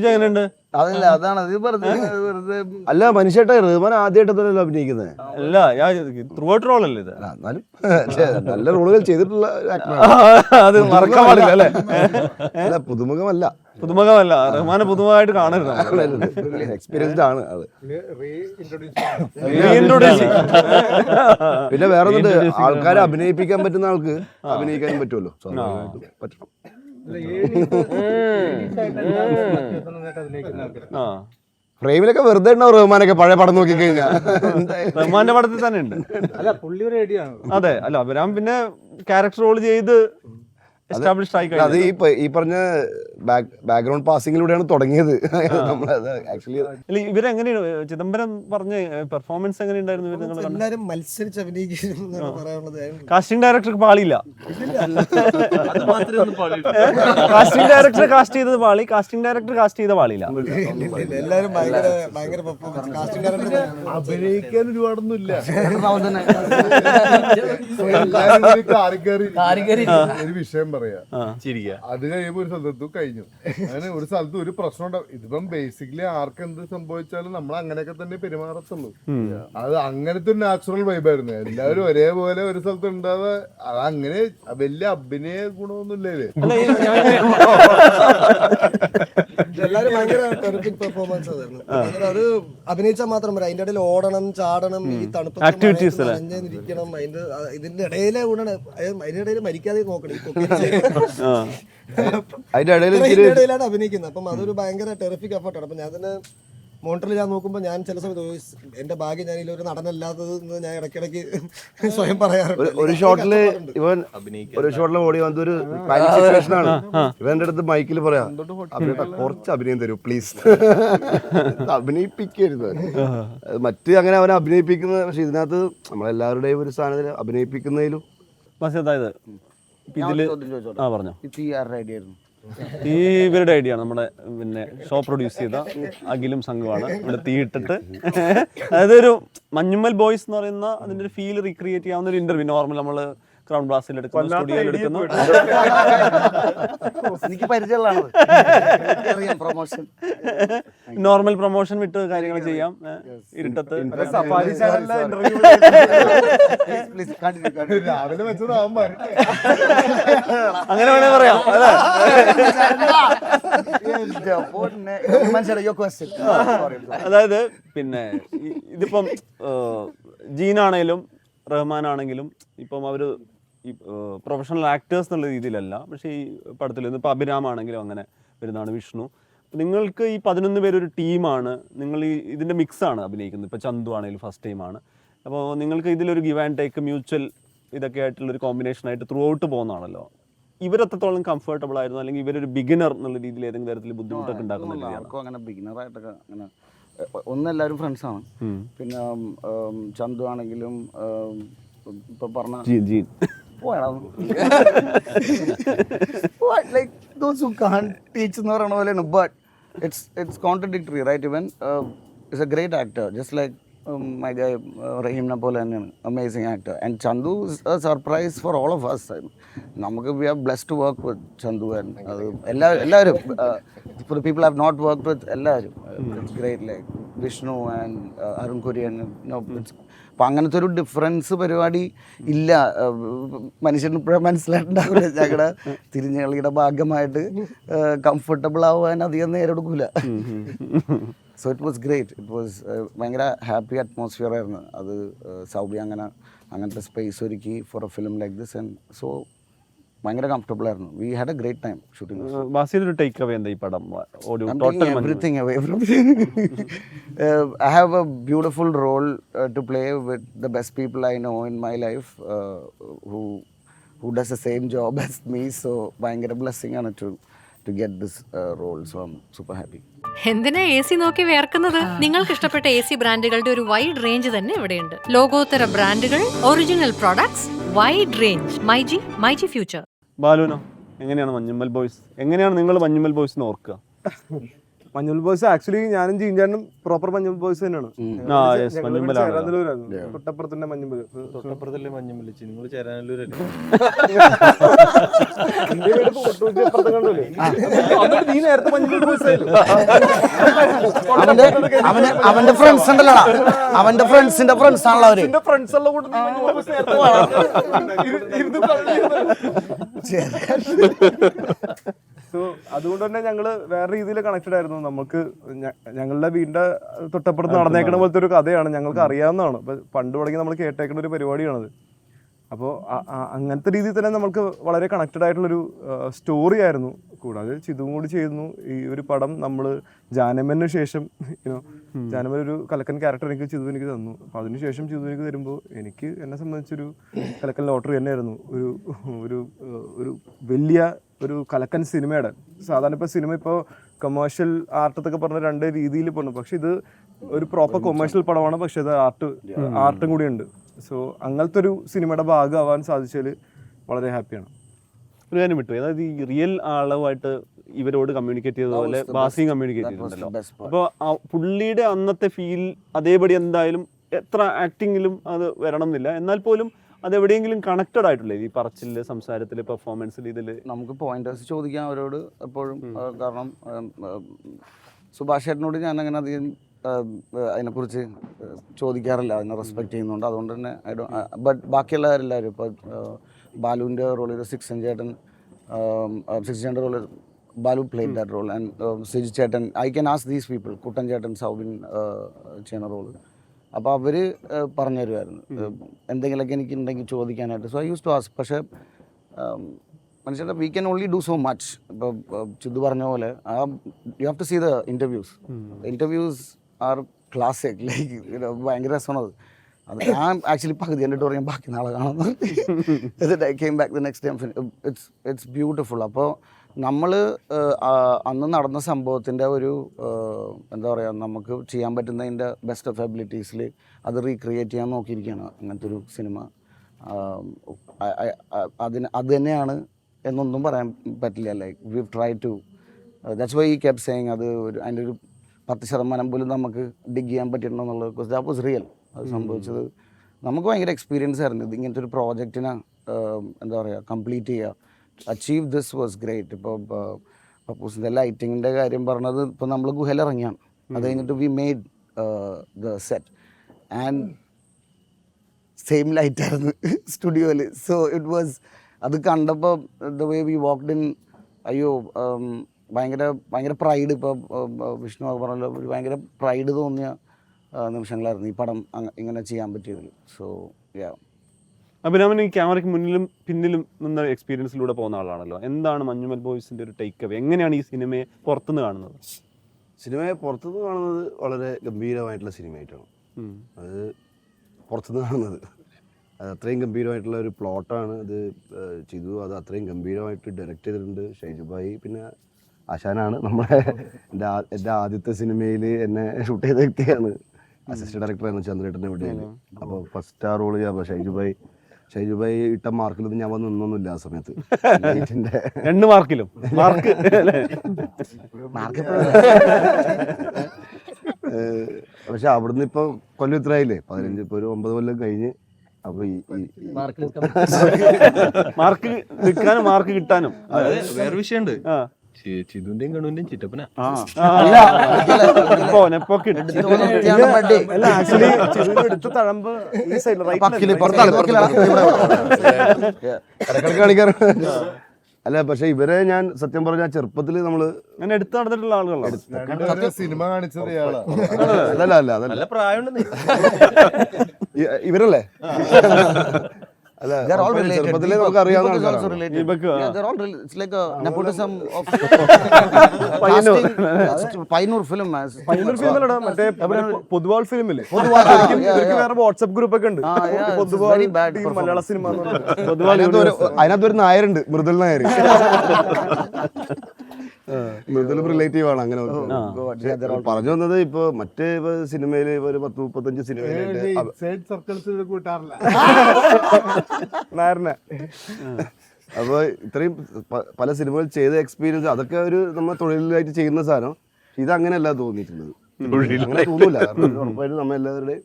എങ്ങനെയുണ്ട്? അതല്ല, അതാണ് അത് വെറുതെ അല്ല മനുഷ്യട്ടെ, റഹ്മാൻ ആദ്യമായിട്ടല്ലോ അഭിനയിക്കുന്നത്. അല്ല, ത്രൂ ഔട്ട് റോൾ അല്ലേ ഇത്? എന്നാലും നല്ല റോളുകൾ ചെയ്തിട്ടുള്ള അത് മറക്കാൻ പാടില്ല അല്ലേ? പുതുമുഖമല്ല, പുതുമുഖമല്ല. റഹ്മാനെ പുതുമുഖമായിട്ട് കാണരുത്, എക്സ്പീരിയൻസ്ഡ് ആണ് അത്. റീഇൻട്രൊഡ്യൂസ്. പിന്നെ വേറെ ആൾക്കാരെ അഭിനയിപ്പിക്കാൻ പറ്റുന്ന ആൾക്ക് അഭിനയിക്കാനും പറ്റുമല്ലോ, സ്വാഭാവികമായിട്ടും പറ്റണം. ഫ്രെയിമിലൊക്കെ വെറുതെ ഉണ്ടാവും റഹ്മാനൊക്കെ പഴയ പടം നോക്കി കഴിഞ്ഞാൽ. റഹ്മാന്റെ പടത്തിൽ തന്നെ ഉണ്ട്. അല്ല പുള്ളി ഒരു ഐഡിയ ആണ്. അതെ, അല്ല അഭിരാം പിന്നെ ക്യാരക്ടർ റോൾ ചെയ്ത് എസ്റ്റാബ്ലിഷ് ആയി അത് ഈ പറഞ്ഞ ബാക്ക്ഗ്രൗണ്ട് പാസിങ്ങിലൂടെയാണ് തുടങ്ങിയത്. നമ്മളത് ആക്ച്വലി ഇവരെങ്ങനെയാണ് ചിദംബരം പറഞ്ഞ പെർഫോമൻസ് എങ്ങനെയുണ്ടായിരുന്നു? ഇവർ നിങ്ങൾ എല്ലാവരും മത്സരിച്ച് അഭിനയിക്കും പറയാനുള്ളത്. കാസ്റ്റിംഗ് ഡയറക്ടർക്ക് പാളില്ല. കാസ്റ്റിംഗ് ഡയറക്ടർ കാസ്റ്റ് ചെയ്തത് പാളി, കാസ്റ്റിംഗ് ഡയറക്ടർ കാസ്റ്റ് ചെയ്ത പാളില്ല. എല്ലാവരും ഭയങ്കര പെർഫോമൻസ്. കാസ്റ്റിംഗ് ഡയറക്ടർ അഭിനയിക്കാൻ ഒരുപാടൊന്നും ഇല്ല. ഒരു വിഷയം പറയാ, അത് കഴിയുമ്പോ ഒരു സ്ഥലത്ത് കഴിഞ്ഞു. അങ്ങനെ ഒരു സ്ഥലത്ത് ഒരു പ്രശ്നം ഉണ്ടാവും. ഇതിപ്പം ബേസിക്കലി ആർക്ക് എന്ത് സംഭവിച്ചാലും നമ്മൾ അങ്ങനെയൊക്കെ തന്നെ പെരുമാറത്തുള്ളൂ. അത് അങ്ങനത്തെ ഒരു നാച്ചുറൽ വൈബായിരുന്നു. എല്ലാവരും ഒരേപോലെ ഒരു സ്ഥലത്ത് ഉണ്ടാവുക. അത് അങ്ങനെ വലിയ അഭിനയ ഗുണമൊന്നുമില്ലേ. എല്ലാരും ഭയങ്കര ടെറിഫിക് പെർഫോമൻസ് ആയിരുന്നു. അത് അഭിനയിച്ചാൽ മാത്രം പോരാ, അതിന്റെ ഇടയിൽ ഓടണം, ചാടണം, ഈ തണുപ്പ് ഇരിക്കണം, ഇതിന്റെ ഇടയിലെ ഗുണമാണ്. അതിന്റെ ഇടയിൽ മരിക്കാതെ നോക്കണം. അതിന്റെ ഇടയിലാണ് അഭിനയിക്കുന്നത്. അപ്പം അതൊരു ഭയങ്കര ടെറിഫിക് എഫർട്ടാണ്. അപ്പൊ ഞാൻ തന്നെ മോണിറ്ററിൽ ഞാൻ നോക്കുമ്പോൾ ഞാൻ ചില സമയത്ത് എന്റെ ഭാഗ്യം ഞാൻ ഇതിലൊരു നടനല്ലാത്തത് എന്ന് ഞാൻ ഇടയ്ക്കിടയ്ക്ക് സ്വയം പറയാറുണ്ട്. ഒരു ഷോട്ടില് ഓടി വന്നൊരു സിറ്റുവേഷൻ ആണ്. ഇവന്റെ അടുത്ത് മൈക്കിൽ പറയാ, കുറച്ച് അഭിനയം തരൂ പ്ലീസ്. അഭിനയിപ്പിക്കരുത്. മറ്റ് അങ്ങനെ അവനെ അഭിനയിപ്പിക്കുന്നത്. പക്ഷെ ഇതിനകത്ത് നമ്മളെല്ലാവരുടെയും ഒരു സ്ഥാനത്തിൽ അഭിനയിപ്പിക്കുന്നതിലും അതായത് ഇതില് പറഞ്ഞോ, ഈ ഇവരുടെ ഐഡിയ ആണ്. നമ്മുടെ പിന്നെ ഷോ പ്രൊഡ്യൂസ് ചെയ്ത അഖിലും സംഘമാണ് ഇവിടെ തീയിട്ടിട്ട്. അതായത് ഒരു മഞ്ഞുമ്മൽ ബോയ്സ് എന്ന് പറയുന്ന അതിന്റെ ഒരു ഫീൽ റീക്രിയേറ്റ് ചെയ്യാവുന്ന ഒരു ഇന്റർവ്യൂ നോർമൽ നമ്മള് ക്രൗൺ ബ്ലാസ്റ്റിൽ എടുക്കുന്നു, സ്റ്റുഡിയോയിൽ എടുക്കുന്നു. നോർമൽ പ്രൊമോഷൻ വിട്ട് കാര്യങ്ങൾ ചെയ്യാം ഇരുട്ടത്ത്. അങ്ങനെ വേണേ പറയാം. അതായത് പിന്നെ ഇതിപ്പം ജീനാണേലും റഹ്മാനാണെങ്കിലും ഇപ്പം അവര് ഈ പ്രൊഫഷണൽ ആക്ടേഴ്സ് എന്നുള്ള രീതിയിലല്ല. പക്ഷേ ഈ പടത്തിൽ ഇപ്പോൾ അഭിരാമാണെങ്കിലും അങ്ങനെ വരുന്നതാണ്, വിഷ്ണു. നിങ്ങൾക്ക് ഈ 11 പേരൊരു ടീമാണ്. നിങ്ങൾ ഈ ഇതിൻ്റെ മിക്സാണ് അഭിനയിക്കുന്നത്. ഇപ്പോൾ ചന്തു ആണെങ്കിലും ഫസ്റ്റ് ടൈമാണ്. അപ്പോൾ നിങ്ങൾക്ക് ഇതിലൊരു ഗിവ് ആൻഡ് ടേക്ക്, മ്യൂച്വൽ ഇതൊക്കെ ആയിട്ടുള്ളൊരു കോമ്പിനേഷനായിട്ട് ത്രൂ ഔട്ട് പോകുന്നതാണല്ലോ. ഇവരെത്രത്തോളം കംഫർട്ടബിൾ ആയിരുന്നു, അല്ലെങ്കിൽ ഇവരൊരു ബിഗിനർ എന്നുള്ള രീതിയിൽ ഏതെങ്കിലും തരത്തിൽ ബുദ്ധിമുട്ടൊക്കെ ഉണ്ടാക്കുന്നില്ല? അങ്ങനെ ബിഗിനറായിട്ടൊക്കെ അങ്ങനെ ഒന്നെല്ലാവരും ഫ്രണ്ട്സാണ്. പിന്നെ ചന്തു ആണെങ്കിലും ഇപ്പൊ പറഞ്ഞ like those who can't teach എന്ന് പറയണ പോലെയാണ്. But it's contradictory, right? Even is a great actor, just like my guy Rahim Napol തന്നെയാണ്, amazing actor. And Chandu is a surprise for all of us. നമുക്ക് we are blessed to work with Chandu and എല്ലാവരും for the people I have not worked with, എല്ലാവരും it's great, like Vishnu and Arun Kurian. അപ്പം അങ്ങനത്തെ ഒരു difference പരിപാടി ഇല്ല. മനുഷ്യന് ഇപ്പോഴും മനസ്സിലായിട്ടുണ്ടാവില്ല. ഞങ്ങളുടെ തിരിഞ്ഞളിയുടെ ഭാഗമായിട്ട് കംഫർട്ടബിൾ ആവാൻ അധികം നേരം എടുക്കൂല. So it was great. It was ഭയങ്കര ഹാപ്പി അറ്റ്മോസ്ഫിയർ ആയിരുന്നു അത്. സൗബി അങ്ങനത്തെ സ്പേസ് ഒരുക്കി for a film like this. And so ഭയങ്കര കംഫർട്ടബിൾ ആയിരുന്നു. We had a great time shooting. ബാസിലൊരു ടേക്ക് അവേ എന്താ ഈ പടം? Everything away from I have a beautiful role to play with the best people I know in my life, who does the same job as me. So ഭയങ്കര blessing ആണ് to get this role. So I'm super happy. എന്തിനാ AC നോക്കി വേർക്കുന്നത്? നിങ്ങൾക്ക് ഇഷ്ടപ്പെട്ട AC ബ്രാൻഡുകളുടെ ഒരു wide range തന്നെ ഇവിടെയുണ്ട്. ലോകോത്തര ബ്രാൻഡുകൾ, original products, wide range. MyG future. ബാലുനോ, എങ്ങനെയാണ് മഞ്ഞുമ്മൽ ബോയ്സ്? എങ്ങനെയാണ് നിങ്ങൾ മഞ്ഞുമ്മൽ ബോയ്സ് ഓർക്കുക? മഞ്ഞുമ്മൽ ബോയ്സ് ആക്ച്വലി ഞാനും ജീൻചാനും പ്രോപ്പർ മഞ്ഞുമ്മൽ ബോയ്സ് തന്നെയാണ്. തൊട്ടപ്പുറത്തിന്റെ മഞ്ഞുമ്മൽ. തൊട്ടപ്പുറത്തല്ലേ മഞ്ഞുമ്മൽ? നിങ്ങൾ ചേരാനല്ലൂരല്ലേ? നീ നേരത്തെ മഞ്ഞുമ്മൽ ബോയ്സ് അവന്റെ ഫ്രണ്ട്സ് ഉണ്ടല്ലോ, അവന്റെ ഫ്രണ്ട്സിന്റെ ഫ്രണ്ട്സ് ആണല്ലോ അവര്. ഫ്രണ്ട്സ് ഉള്ള കൂട്ടത്തിൽ സോ അതുകൊണ്ട് തന്നെ ഞങ്ങള് വേറെ രീതിയിൽ കണക്റ്റഡ് ആയിരുന്നു. നമുക്ക് ഞങ്ങളുടെ വീടിന്റെ തൊട്ടപ്പുറത്ത് നടന്നേക്കണ പോലത്തെ ഒരു കഥയാണ്, ഞങ്ങൾക്ക് അറിയാവുന്നതാണ്. പണ്ട് തുടങ്ങി നമ്മൾ കേട്ടേക്കുന്ന ഒരു പരിപാടിയാണത്. അപ്പോൾ അങ്ങനത്തെ രീതിയിൽ തന്നെ നമുക്ക് വളരെ കണക്റ്റഡ് ആയിട്ടുള്ളൊരു സ്റ്റോറി ആയിരുന്നു. കൂടാതെ ചിതുവും കൂടി ചെയ്യുന്നു ഈ ഒരു പടം. നമ്മൾ ജാനമന് ശേഷം ജാനമൻ ഒരു കലക്കൻ ക്യാരക്ടർ ചിതു എനിക്ക് തന്നു. അപ്പോൾ അതിനുശേഷം ചിതു എനിക്ക് തരുമ്പോൾ എനിക്ക് എന്നെ സംബന്ധിച്ചൊരു കലക്കൻ ലോട്ടറി തന്നെയായിരുന്നു. ഒരു വലിയ ഒരു കലക്കൻ സിനിമയുടെ സാധാരണ ഇപ്പോൾ സിനിമ ഇപ്പോൾ കമേഴ്ഷ്യൽ ആർട്ടത്തൊക്കെ പറഞ്ഞ 2 രീതിയിൽ പോകുന്നു. പക്ഷെ ഇത് ഒരു പ്രോപ്പർ കൊമേഴ്ഷ്യൽ പടമാണ്. പക്ഷെ അത് ആർട്ടും കൂടിയുണ്ട്. സോ അങ്ങനത്തെ ഒരു സിനിമയുടെ ഭാഗമാവാൻ സാധിച്ചതിൽ വളരെ ഹാപ്പിയാണ്. ഒരു കാര്യം വിട്ടു, അതായത് ഈ റിയൽ ആളുമായിട്ട് ഇവരോട് കമ്മ്യൂണിക്കേറ്റ് ചെയ്തതുപോലെ ബാസിയും കമ്മ്യൂണിക്കേറ്റ് ചെയ്തിട്ടുണ്ടല്ലോ. അപ്പോൾ പുള്ളിയുടെ അന്നത്തെ ഫീൽ അതേപടി എന്തായാലും എത്ര ആക്ടിങ്ങിലും അത് വരണം എന്നില്ല, എന്നാൽ പോലും അതെവിടെയെങ്കിലും കണക്റ്റഡ് ആയിട്ടില്ലേ ഈ പറച്ചില്, സംസാരത്തില്, പെർഫോമൻസിൽ, ഇതിൽ നമുക്ക് പോയിന്റേഴ്സ് ചോദിക്കാം അവരോട് എപ്പോഴും. കാരണം സുഭാഷ് ചേട്ടനോട് ഞാൻ അങ്ങനെ അധികം അതിനെക്കുറിച്ച് ചോദിക്കാറില്ല, അതിനെ റെസ്പെക്ട് ചെയ്യുന്നുണ്ട്. അതുകൊണ്ട് തന്നെ ബട്ട് ബാക്കിയുള്ളവരെല്ലാവരും ഇപ്പോൾ ബാലുവിൻ്റെ റോൾ ചെയ്ത സിക്സ് ചേട്ടൻ role Balu played that role and Siju ചേട്ടൻ. I can ask these people, Kuttan ചേട്ടൻ, സൗബിൻ ചെയ്യുന്ന റോള്. അപ്പോൾ അവർ പറഞ്ഞു തരുമായിരുന്നു എന്തെങ്കിലുമൊക്കെ എനിക്ക് ഉണ്ടെങ്കിൽ ചോദിക്കാനായിട്ട്. So I use to ask. പക്ഷേ മനുഷ്യരുടെ we can only do so much. ഇപ്പോൾ ചിതു പറഞ്ഞ പോലെ you have to see the interviews are classic. Like ഭയങ്കര രസമാണത്. അത് ഞാൻ ആക്ച്വലി പകുതി കണ്ടിട്ട് പറയാൻ ബാക്കി നാളെ കാണുന്നത്. I came back the next time. It's beautiful. അപ്പോൾ നമ്മൾ അന്ന് നടന്ന സംഭവത്തിൻ്റെ ഒരു എന്താ പറയുക, നമുക്ക് ചെയ്യാൻ പറ്റുന്നതിൻ്റെ ബെസ്റ്റ് ഓഫ് എബിലിറ്റീസിൽ അത് റീക്രിയേറ്റ് ചെയ്യാൻ നോക്കിയിരിക്കുകയാണ് അങ്ങനത്തെ ഒരു സിനിമ. അത് തന്നെയാണ് എന്നൊന്നും പറയാൻ പറ്റില്ല. Like we try to, that's why ഈ കെപ്റ്റ് സേയിങ് അത് അതിൻ്റെ ഒരു 10% പോലും നമുക്ക് ഡിഗ് ചെയ്യാൻ പറ്റിയിട്ടുണ്ടെന്നുള്ളത്. Because that was real. അത് സംഭവിച്ചത് നമുക്ക് ഭയങ്കര എക്സ്പീരിയൻസ് ആയിരുന്നു. ഇത് ഇങ്ങനത്തെ ഒരു പ്രോജക്റ്റിനെ എന്താ പറയുക കംപ്ലീറ്റ് ചെയ്യുക, അച്ചീവ് ദിസ് വാസ് ഗ്രേറ്റ്. ഇപ്പോൾ പപ്പൂസിൻ്റെ ലൈറ്റിങ്ങിൻ്റെ കാര്യം പറഞ്ഞത്, ഇപ്പോൾ നമ്മൾ ഗുഹയിലിറങ്ങിയാണ്. അത് കഴിഞ്ഞിട്ട് we made the set and same ലൈറ്റായിരുന്നു സ്റ്റുഡിയോയിൽ. സോ ഇറ്റ് വാസ്, അത് കണ്ടപ്പോൾ the way we walked in, അയ്യോ ഭയങ്കര പ്രൈഡ്. ഇപ്പോൾ വിഷ്ണു പറഞ്ഞല്ലോ, ഒരു ഭയങ്കര പ്രൈഡ് തോന്നിയ നിമിഷങ്ങളായിരുന്നു ഈ പടം ഇങ്ങനെ ചെയ്യാൻ പറ്റിയതിൽ. So yeah. അഭിരാമൻ ഈ ക്യാമറയ്ക്ക് മുന്നിലും പിന്നിലും നിന്ന എക്സ്പീരിയൻസിലൂടെ പോകുന്ന ആളാണല്ലോ. എന്താണ് മഞ്ഞുമൽ ബോയ്സിന്റെ ഒരു ടേക്ക് അവേ? എങ്ങനെയാണ് ഈ സിനിമയെ പുറത്തുനിന്ന് കാണുന്നത്? സിനിമയെ പുറത്തുനിന്ന് കാണുന്നത് വളരെ ഗംഭീരമായിട്ടുള്ള സിനിമയായിട്ടാണ് അത് പുറത്തുനിന്ന് കാണുന്നത്. അത് അത്രയും ഗംഭീരമായിട്ടുള്ള ഒരു പ്ലോട്ടാണ് അത്. ചിതു അത് അത്രയും ഗംഭീരമായിട്ട് ഡയറക്റ്റ് ചെയ്തിട്ടുണ്ട്. ഷൈജുബായി പിന്നെ ആശാനാണ് നമ്മുടെ എൻ്റെ ആദ്യത്തെ സിനിമയിൽ എന്നെ ഷൂട്ട് ചെയ്ത വ്യക്തിയാണ്. അസിസ്റ്റന്റ് ഡയറക്ടറായിരുന്നു ചന്ദ്രേട്ടൻ്റെ വീട്ടിൽ. അപ്പോൾ ഫസ്റ്റ് ആ റോള് ഞാൻ ഷൈജുബായി ഇട്ട മാർക്കിലൊന്നും ഞാൻ വന്ന് നിന്നൊന്നുമില്ല ആ സമയത്ത്. 2 മാർക്കിലും മാർക്ക് പക്ഷെ അവിടുന്ന് ഇപ്പൊ കൊല്ലം ഇത്രയായില്ലേ, 15 ഇപ്പോൾ ഒരു 9 കൊല്ലം കഴിഞ്ഞ്. അപ്പൊ ഈ മാർക്ക് നിൽക്കാനും മാർക്ക് കിട്ടാനും വേറെ വിഷയമുണ്ട്. ചിതുന്റെയും കണ്ണുവിന്റെയും ചിറ്റപ്പന എടുത്ത തഴമ്പ് ഈ സൈഡിൽ കാണിക്കാറുണ്ട്. അല്ല പക്ഷെ ഇവരെ ഞാൻ സത്യം പറഞ്ഞാൽ ചെറുപ്പത്തിൽ നമ്മള് അങ്ങനെ എടുത്ത് നടന്നിട്ടുള്ള ആളുകളാണ്. സിനിമ കാണിച്ചത് അതല്ല പ്രായമുണ്ടെന്ന് ഇവരല്ലേ? അല്ല ചെറുപ്പത്തിലേ നമുക്ക് അറിയാവുന്ന പയ്യന്നൂർ ഫിലിം മറ്റേ പൊതുവാൾ ഫിലിമില്ലേ, വേറെ വാട്സ്ആപ്പ് ഗ്രൂപ്പ് ഒക്കെ ഉണ്ട്. മലയാള സിനിമ അതിനകത്തൊരു നായരുണ്ട്, മൃദുൽ നായർ. മൃദുലും റിലേറ്റീവ് ആണ്. അങ്ങനെ പറഞ്ഞു വന്നത് ഇപ്പൊ മറ്റേ സിനിമയില് ഒരു 10-35 സിനിമയില് നായരനെ. അപ്പൊ ഇത്രയും പല സിനിമകൾ ചെയ്ത എക്സ്പീരിയൻസ് അതൊക്കെ ഒരു നമ്മൾ തൊഴിലായിട്ട് ചെയ്യുന്ന സാധനം. ഇതങ്ങനെയല്ല തോന്നിയിട്ടുള്ളത്, അങ്ങനെ തോന്നൂല. ഉറപ്പായിട്ടും നമ്മ എല്ലാവരുടെയും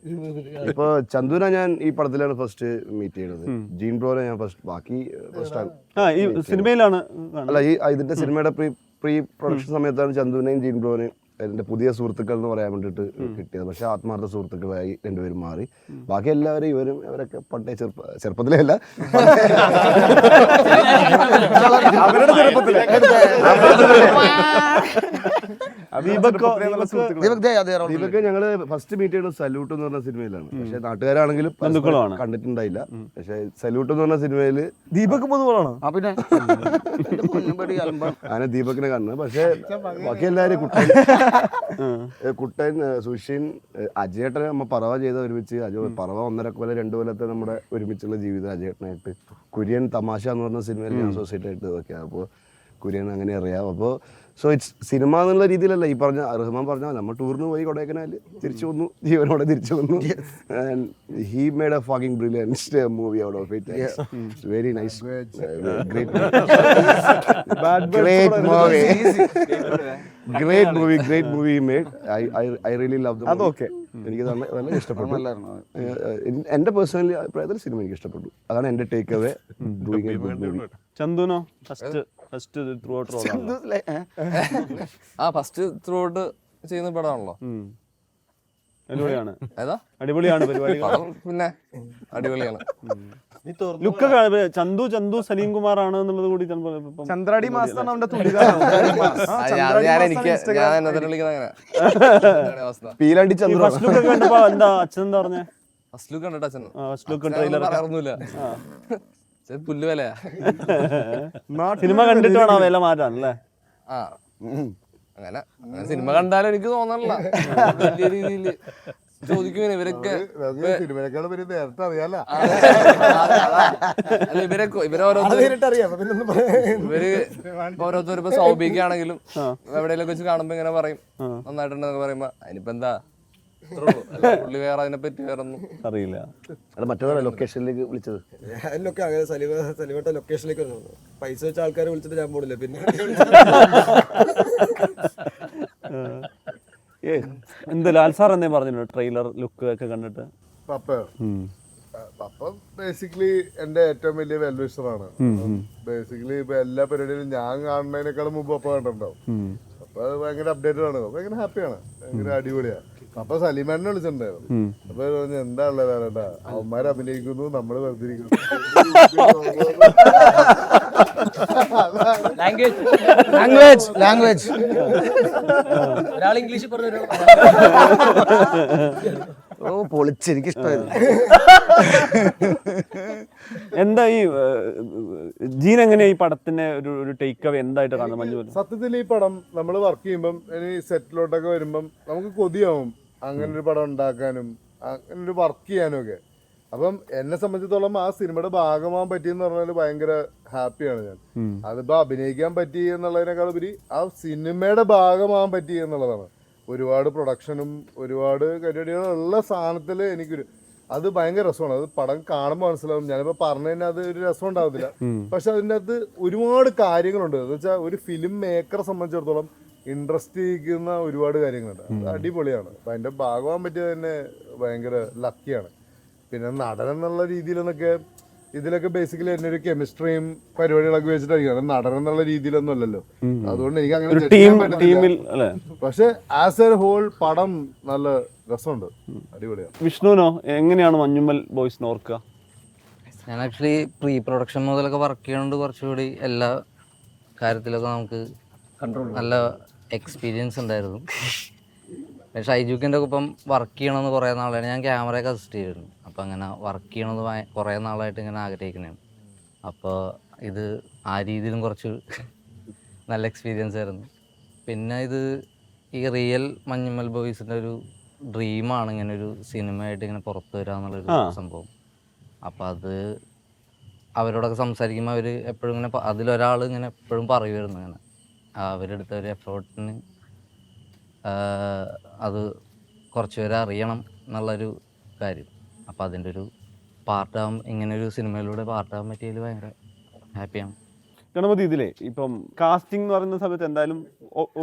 ഇപ്പൊ ചന്ദുന ഞാൻ ഈ പടത്തിലാണ് ഫസ്റ്റ് മീറ്റ് ചെയ്യുന്നത്. ജീൻ ബ്രോനെ ഞാൻ ബാക്കി ഫസ്റ്റ് സിനിമയിലാണ്. അല്ല, ഈ ഇതിന്റെ സിനിമയുടെ പ്രീ പ്രൊഡക്ഷൻ സമയത്താണ് ചന്ദുവിനെയും ജീൻ ബ്രോനെയും എൻ്റെ പുതിയ സുഹൃത്തുക്കൾ എന്ന് പറയാൻ വേണ്ടിയിട്ട് കിട്ടിയത്. പക്ഷെ ആത്മാർത്ഥ സുഹൃത്തുക്കളായി 2 പേരും മാറി. ബാക്കി എല്ലാവരും ഇവരൊക്കെ പണ്ടേ ചെറുപ്പത്തിലേ അല്ല, ദീപക് ഞങ്ങള് ഫസ്റ്റ് മീറ്റ് ചെയ്യുന്നത് സല്യൂട്ട് എന്ന് പറഞ്ഞ സിനിമയിലാണ്. പക്ഷെ നാട്ടുകാരാണെങ്കിലും ബന്ധുക്കളാണ്. കണ്ടിട്ടുണ്ടായില്ല. പക്ഷെ സല്യൂട്ട് എന്ന് പറഞ്ഞ സിനിമയില് ദീപക് പൊതുവാണോ? പിന്നെ അങ്ങനെ ദീപകിനെ കാണുന്നത്. പക്ഷെ ബാക്കി എല്ലാവരും കുട്ടൻ സുഷിൻ അജയേട്ടനെ നമ്മ പറവ ചെയ്ത ഒരുമിച്ച് പറവ 1.5 കൊല്ലം 2 കൊല്ലത്തെ നമ്മുടെ ഒരുമിച്ചുള്ള ജീവിതം അജയേട്ടനായിട്ട്. കുര്യൻ തമാശ എന്ന് പറഞ്ഞ സിനിമയിൽ ഞാൻ അസോസിയേറ്റ് ആയിട്ട് നോക്കിയത്. അപ്പോൾ കുര്യൻ അങ്ങനെ അറിയാം. അപ്പോൾ സോ ഇറ്റ്സ് സിനിമ എന്നുള്ള രീതിയിലല്ല ഈ പറഞ്ഞ റഹ്മാൻ പറഞ്ഞ നമ്മൾ ടൂറിന് പോയി കൊടൈക്കനാലിൽ തിരിച്ചു വന്നു, ജീവനോടെ തിരിച്ചു വന്നു. He made A fucking brilliant movie out of it. Very nice, great movie made. I really love the. അതൊക്കെ എനിക്ക് നല്ല ഇഷ്ടപ്പെട്ടു. എൻ്റെ പേഴ്സണലി അഭിപ്രായത്തിൽ സിനിമ എനിക്ക് ഇഷ്ടപ്പെട്ടു. അതാണ് എൻ്റെ take away doing a good movie. ചന്ദുനോ first throughout role first throughout ചെയ്യുന്ന പടമാണല്ലോ. അടിപൊളിയാണ്. ഏതാ അടിപൊളിയാണ് പരിപാടി. പിന്നെ അടിപൊളിയാണ്. ലുക്കൊക്കെ ചന്തു സലീം കുമാർ ആണ് എന്നുള്ളത് കൂടി ചന്ദ്രാടി മാസ്റ്റർ അവന്റെ പീലാണ്ടി ചന്ദ്ര ഫസ്റ്റ് ലുക്ക് കണ്ടപ്പോ എന്താ അച്ഛൻ എന്താ പറഞ്ഞേ? ഫസ്റ്റ് ലുക്ക് കണ്ടിട്ട് അച്ഛൻ ഫസ്റ്റ് ലുക്ക് ട്രെയിലർ പുല്ല് വിലയാ. സിനിമ കണ്ടിട്ട് വേണം വില മാറ്റാൻ അല്ലേ? അങ്ങനെ സിനിമ കണ്ടാലും എനിക്ക് തോന്നണില്ല വലിയ രീതിയിൽ ചോദിക്കും ഇവരൊക്കെ. ഇവര് ഓരോരുത്തർ ഇപ്പൊ സൗഭിക്കാണെങ്കിലും എവിടെയെങ്കിലും വെച്ച് കാണുമ്പോ ഇങ്ങനെ പറയും നന്നായിട്ടുണ്ടെന്നൊക്കെ പറയുമ്പോ അതിനിപ്പോ എന്താ പുള്ളി വേറെ അതിനെ പറ്റി വേറെ ഒന്നും അറിയില്ല. മറ്റേ ലൊക്കേഷനിലേക്ക് വിളിച്ചത് സലിവട്ട ലൊക്കേഷനിലേക്ക് പൈസ വെച്ച ആൾക്കാരെ വിളിച്ചിട്ട് ഞാൻ പോണില്ല. പിന്നെ എന്ത് ലാൽ സാർ എന്തേ പറഞ്ഞിട്ടുണ്ട് ട്രെയിലർ ലുക്ക് ഒക്കെ കണ്ടിട്ട്? പപ്പ ബേസിക്കലി എന്റെ ഏറ്റവും വലിയ വെൽവിഷറാണ്. ബേസിക്കലി ഇപ്പൊ എല്ലാ പരിപാടിയിലും ഞാൻ കാണുന്നതിനേക്കാളും മുമ്പ് പപ്പ കണ്ടിട്ടുണ്ടാവും. അപ്പൊ അത് ഭയങ്കര അപ്ഡേറ്റഡ് ആണ്, ഭയങ്കര ഹാപ്പിയാണ്, ഭയങ്കര അടിപൊളിയാ. അപ്പൊ സലീമാനെ വിളിച്ചിട്ടുണ്ടായിരുന്നു. അപ്പൊ പറഞ്ഞു എന്താ ഉള്ളത് അവന്മാര് അഭിനയിക്കുന്നു, നമ്മള് വെറുതെ ലാംഗ്വേജ് ഒരാൾ ഇംഗ്ലീഷിൽ പറഞ്ഞു. ഓ പൊളിച്ച്, എനിക്ക് ഇഷ്ടമായിരുന്നു. എന്താ ഈ ജീൻ എങ്ങനെയാ ഈ പടത്തിന്റെ ഒരു ടേക്ക് അവേ എന്തായിട്ട് കാണുന്നത് മഞ്ജു? സത്യത്തിൽ ഈ പടം നമ്മൾ വർക്ക് ചെയ്യുമ്പം ഇനി സെറ്റിലോട്ടൊക്കെ വരുമ്പം നമുക്ക് കൊതിയാവും അങ്ങനെ ഒരു പടം ഉണ്ടാക്കാനും അങ്ങനെ ഒരു വർക്ക് ചെയ്യാനും ഒക്കെ. അപ്പം എന്നെ സംബന്ധിച്ചിടത്തോളം ആ സിനിമയുടെ ഭാഗമാകാൻ പറ്റിയെന്ന് പറഞ്ഞാൽ ഭയങ്കര ഹാപ്പിയാണ് ഞാൻ. അതിപ്പോ അഭിനയിക്കാൻ പറ്റി എന്നുള്ളതിനേക്കാൾ ഉപരി ആ സിനിമയുടെ ഭാഗമാകാൻ പറ്റി എന്നുള്ളതാണ്. ഒരുപാട് പ്രൊഡക്ഷനും ഒരുപാട് പരിപാടികളുള്ള സാധനത്തിൽ എനിക്കൊരു അത് ഭയങ്കര രസമാണ്. അത് പടം കാണുമ്പോൾ മനസ്സിലാവും. ഞാനിപ്പോൾ പറഞ്ഞു കഴിഞ്ഞാൽ അത് ഒരു രസം ഉണ്ടാവത്തില്ല, പക്ഷെ അതിൻ്റെ അകത്ത് ഒരുപാട് കാര്യങ്ങളുണ്ട്. എന്ന് വെച്ചാൽ ഒരു ഫിലിം മേക്കറെ സംബന്ധിച്ചിടത്തോളം ഇൻട്രസ്റ്റ് ചെയ്യിക്കുന്ന ഒരുപാട് കാര്യങ്ങളുണ്ട്. അത് അടിപൊളിയാണ്. അപ്പം അതിൻ്റെ ഭാഗമാകാൻ പറ്റിയത് തന്നെ ഭയങ്കര ലക്കിയാണ്. പിന്നെ നടൻ എന്നുള്ള രീതിയിലെന്നൊക്കെ ഇതിലൊക്കെ ബേസിക്കലി എന്നെ ഒരു കെമിസ്ട്രിയും പരിപാടികളൊക്കെ വെച്ചിട്ടായിരിക്കും. നടൻ എന്നുള്ള രീതിയിലൊന്നും അല്ലല്ലോ, അതുകൊണ്ട് എനിക്ക് അങ്ങനെ പക്ഷെ ആസ് എ ഹോൾ പടം നല്ല രസമുണ്ട്, അടിപൊളിയാണ്. വിഷ്ണുവിനോ എങ്ങനെയാണ് മഞ്ഞുമ്മൽ ബോയ്സിനെ ഓർക്കുക? ഞാൻ ആക്ച്വലി പ്രീ പ്രൊഡക്ഷൻ മുതലൊക്കെ വർക്ക് ചെയ്യുന്നുണ്ട്. കുറച്ചുകൂടി എല്ലാ കാര്യത്തിലൊക്കെ നമുക്ക് നല്ല എക്സ്പീരിയൻസ് ഉണ്ടായിരുന്നു. ഷൈജുക്കിൻ്റെ ഒക്കെ ഇപ്പം വർക്ക് ചെയ്യണമെന്ന് കുറേ നാളായിട്ട് ഞാൻ ക്യാമറയൊക്കെ അസിസ്റ്റ് ചെയ്തിരുന്നു. അപ്പോൾ അങ്ങനെ വർക്ക് ചെയ്യണമെന്ന് കുറേ നാളായിട്ട് ഇങ്ങനെ ആഗ്രഹിക്കുന്നതാണ്. അപ്പോൾ ഇത് ആ രീതിയിലും കുറച്ച് നല്ല എക്സ്പീരിയൻസ് ആയിരുന്നു. പിന്നെ ഇത് ഈ റിയൽ മഞ്ഞുമ്മൽ ബോയ്സിൻ്റെ ഒരു ഡ്രീമാണ് ഇങ്ങനെ ഒരു സിനിമയായിട്ട് ഇങ്ങനെ പുറത്തു വരിക എന്നുള്ളൊരു സംഭവം. അപ്പോൾ അത് അവരോടൊക്കെ സംസാരിക്കുമ്പോൾ അവർ എപ്പോഴും ഇങ്ങനെ അതിലൊരാൾ ഇങ്ങനെ എപ്പോഴും പറയുമായിരുന്നു ഇങ്ങനെ അവരെടുത്ത ഒരു എഫേർട്ടിന് അത് കുറച്ച് പേരെ അറിയണം എന്നുള്ളൊരു കാര്യം. അപ്പോൾ അതിൻ്റെ ഒരു പാർട്ടാകും ഇങ്ങനൊരു സിനിമയിലൂടെ പാർട്ടാകാൻ പറ്റിയതിൽ ഭയങ്കര ഹാപ്പിയാണ്. ഗണപതി ഇതിലെ ഇപ്പം കാസ്റ്റിംഗ് എന്ന് പറയുന്ന സമയത്ത് എന്തായാലും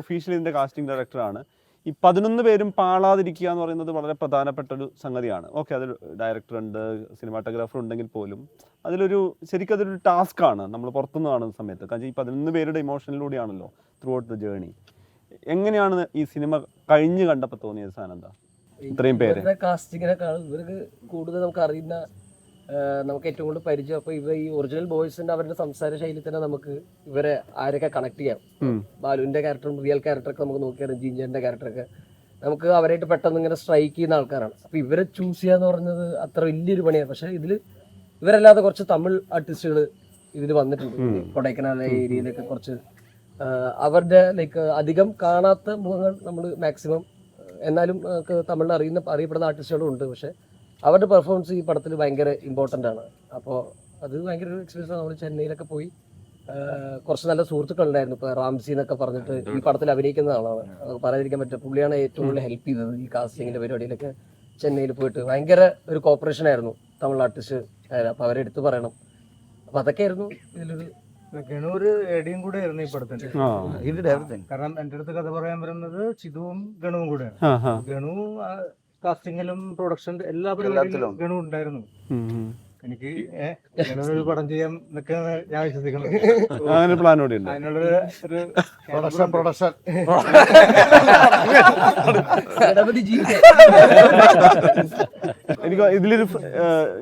ഒഫീഷ്യലി ഇതിൻ്റെ കാസ്റ്റിംഗ് ഡയറക്ടറാണ്. ഈ 11 പേരും പാളാതിരിക്കുക എന്ന് പറയുന്നത് വളരെ പ്രധാനപ്പെട്ട ഒരു സംഗതിയാണ്. ഓക്കെ, അതിൽ ഡയറക്ടർ ഉണ്ട്, സിനിമാറ്റോഗ്രാഫർ ഉണ്ടെങ്കിൽ പോലും ശരിക്കും അതൊരു ടാസ്ക്കാണ് നമ്മൾ പുറത്തുനിന്ന് കാണുന്ന സമയത്ത്. കാരണം ഈ 11 പേരുടെ ഇമോഷനിലൂടെയാണല്ലോ ത്രൂ ഔട്ട് ദ ജേണി. എങ്ങനെയാണ് ഈ സിനിമ കഴിഞ്ഞ് കണ്ടപ്പോൾ തോന്നിയത് സാധനം എന്താ? ഇത്രയും പേര് കാസ്റ്റിങ്ങിനെക്കാളും ഇവർക്ക് കൂടുതൽ നമുക്ക് അറിയുന്ന നമുക്ക് ഏറ്റവും കൂടുതൽ പരിചയം. അപ്പോൾ ഈ ഒറിജിനൽ ബോയ്സിന്റെ അവരുടെ സംസാര ശൈലി തന്നെ നമുക്ക് ഇവരെ ആരൊക്കെ കണക്ട് ചെയ്യാം. ബാലുവിന്റെ ക്യാരക്ടറും റിയൽ ക്യാരക്ടറൊക്കെ നമുക്ക് നോക്കിയാൽ ജിഞ്ചറിന്റെ ക്യാരക്ടറൊക്കെ നമുക്ക് അവരായിട്ട് പെട്ടെന്ന് ഇങ്ങനെ സ്ട്രൈക്ക് ചെയ്യുന്ന ആൾക്കാരാണ്. അപ്പോൾ ഇവരെ ചൂസ് ചെയ്യാന്ന് പറഞ്ഞത് അത്ര വലിയൊരു പണിയാണ്. പക്ഷേ ഇവരല്ലാതെ കുറച്ച് തമിഴ് ആർട്ടിസ്റ്റുകൾ ഇതിൽ വന്നിട്ടുണ്ട്. കൊടൈക്കനാൽ ഏരിയയിലൊക്കെ കുറച്ച് അവരുടെ ലൈക്ക് അധികം കാണാത്ത മുഖങ്ങൾ നമ്മൾ മാക്സിമം, എന്നാലും തമിഴിൽ അറിയപ്പെടുന്ന ആർട്ടിസ്റ്റുകളും ഉണ്ട്. പക്ഷേ അവരുടെ പെർഫോമൻസ് ഈ പടത്തിൽ ഭയങ്കര ഇമ്പോർട്ടൻ്റ് ആണ്. അപ്പോൾ അത് ഭയങ്കര ഒരു എക്സ്പീരിയൻസ് ആണ്. നമ്മൾ ചെന്നൈയിലൊക്കെ പോയി കുറച്ച് നല്ല സുഹൃത്തുക്കളുണ്ടായിരുന്നു. ഇപ്പോൾ റാംസി എന്നൊക്കെ പറഞ്ഞിട്ട് ഈ പടത്തിൽ അഭിനയിക്കുന്ന ആളാണ്, പറയാതിരിക്കാൻ പറ്റില്ല. പുള്ളിയാണ് ഏറ്റവും കൂടുതൽ ഹെൽപ്പ് ചെയ്തത് ഈ കാസ്റ്റിങ്ങിൻ്റെ പരിപാടിയിലൊക്കെ. ചെന്നൈയിൽ പോയിട്ട് ഭയങ്കര ഒരു കോപ്പറേഷൻ ആയിരുന്നു തമിഴ് ആർട്ടിസ്റ്റ്. അപ്പോൾ അവരെ എടുത്ത് പറയണം. അപ്പോൾ അതൊക്കെയായിരുന്നു ഇതിലൊരു ഗണൂര് എടിയും കൂടെ ആയിരുന്നു ഈ പടത്തിന്റെ. കാരണം എൻ്റെ അടുത്ത് കഥ പറയാൻ വരുന്നത് ചിതുവും ഗണുവും കൂടെയാണ്. ഗണു കാസ്റ്റിങ്ങിലും പ്രൊഡക്ഷൻ എല്ലാ പരിപാടിയിലും ഗണു ഉണ്ടായിരുന്നു. എനിക്ക് ഒരു പടം ചെയ്യാൻ എന്നൊക്കെയാണ് ഞാൻ വിശ്വസിക്കുന്നത്. അങ്ങനെ പ്ലാനോടെ ഉണ്ട്. അതിനുള്ളൊരു പ്രൊഡക്ഷൻ എനിക്ക് ഇതിലൊരു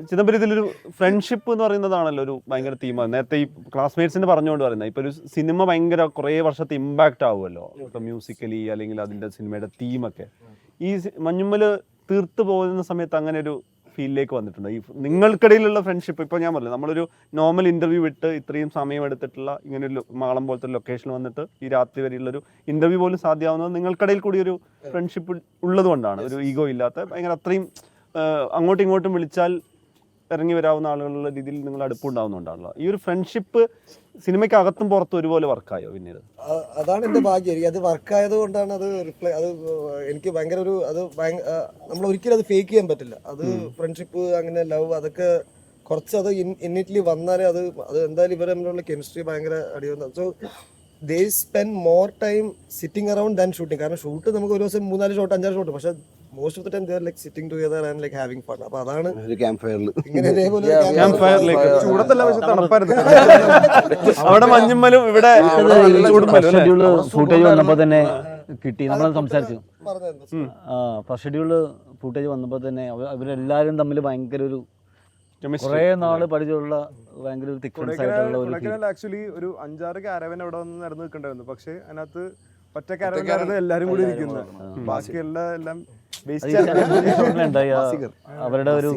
ചിദംബരം ഇതിലൊരു ഫ്രണ്ട്ഷിപ്പ് എന്ന് പറയുന്നതാണല്ലോ ഒരു ഭയങ്കര തീമാണ്. നേരത്തെ ഈ ക്ലാസ്മേറ്റ്സിന് പറഞ്ഞുകൊണ്ട് പറയുന്നത് ഇപ്പൊ ഒരു സിനിമ ഭയങ്കര കുറേ വർഷത്തെ ഇമ്പാക്റ്റ് ആവുമല്ലോ, ഇപ്പൊ മ്യൂസിക്കലി അല്ലെങ്കിൽ അതിന്റെ സിനിമയുടെ തീമൊക്കെ. ഈ മഞ്ഞുമ്മല് തീർത്തു പോകുന്ന സമയത്ത് അങ്ങനെ ഒരു ഫീലിലേക്ക് വന്നിട്ടുണ്ട്. ഈ നിങ്ങൾക്കിടയിലുള്ള ഫ്രണ്ട്ഷിപ്പ്. ഇപ്പോൾ ഞാൻ പറഞ്ഞില്ല, നമ്മളൊരു നോർമൽ ഇൻ്റർവ്യൂ വിട്ട് ഇത്രയും സമയം എടുത്തിട്ടുള്ള ഇങ്ങനെ ഒരു മാളം പോലത്തെ ലൊക്കേഷനിൽ വന്നിട്ട് ഈ രാത്രി വരെയുള്ളൊരു ഇൻ്റർവ്യൂ പോലും സാധ്യമാവുന്നത് നിങ്ങൾക്കിടയിൽ കൂടി ഒരു ഫ്രണ്ട്ഷിപ്പ് ഉള്ളത് കൊണ്ടാണ്. ഒരു ഈഗോ ഇല്ലാത്ത ഭയങ്കര അത്രയും അങ്ങോട്ടും ഇങ്ങോട്ടും വിളിച്ചാൽ ഇറങ്ങി വരാവുന്ന ആളുകളുടെ രീതിയിൽ നിങ്ങൾ അടുപ്പുണ്ടാവുന്നുണ്ടാണല്ലോ. ഈ ഒരു ഫ്രണ്ട്ഷിപ്പ് സിനിമയ്ക്ക് അകത്തും പുറത്തും ഒരുപോലെ വർക്കായോ പിന്നീട്? അതാണ് എൻ്റെ ഭാഗ്യം. എനിക്ക് അത് വർക്കായത് കൊണ്ടാണ് അത് എനിക്ക് ഭയങ്കര ഒരു നമ്മൾ ഒരിക്കലും അത് ഫേക്ക് ചെയ്യാൻ പറ്റില്ല. അത് ഫ്രണ്ട്ഷിപ്പ് അങ്ങനെ ലവ് അതൊക്കെ കുറച്ച് അത് ഇന്നിറ്റ്ലി വന്നാലേ അത് എന്തായാലും ഇവർ തമ്മിലുള്ള കെമിസ്ട്രി ഭയങ്കര അടിയുന്ന. So they spend more time sitting around than shooting. കാരണം ഷൂട്ട് നമുക്ക് ഒരു ദിവസം 3-4 ഷോട്ട് 5-6 ഷോട്ട്, പക്ഷെ most of the time they are like sitting together and like having fun. അപ്പോൾ അതാണ് ക്യാമ്പ് ഫയറിൽ ചൂടത്തല്ല പക്ഷെ തണുപ്പായിരുന്നു. അവിടെ മഞ്ഞുമ്മലും ഇവിടെ ഫുട്ടേജ് വന്നപ്പോൾ തന്നെ കിട്ടി. നമ്മൾ സംസാരിച്ചു. ഫസ്റ്റ് ഷെഡ്യൂള് ഫുട്ടേജ് വന്നപ്പോൾ തന്നെ അവരെല്ലാവരും തമ്മിൽ ഭയങ്കര ഒരു കുറേ നാള് പരിചയമുള്ള ഭയങ്കര ഒരു തിക് ഫ്രണ്ട്സ് ആയിട്ടുള്ള ഒരു ആക്ച്വലി ഒരു 5-6 കാരവൻ അവിടെ വന്ന് നടന്നു നിൽക്കണ്ടായിരുന്നു. പക്ഷെ അതിനകത്ത് ഒറ്റ കാരവൻ എല്ലാരും കൂടി ഇരിക്കുന്നത്. ബാക്കിയെല്ലാം അവരുടെ ഒരു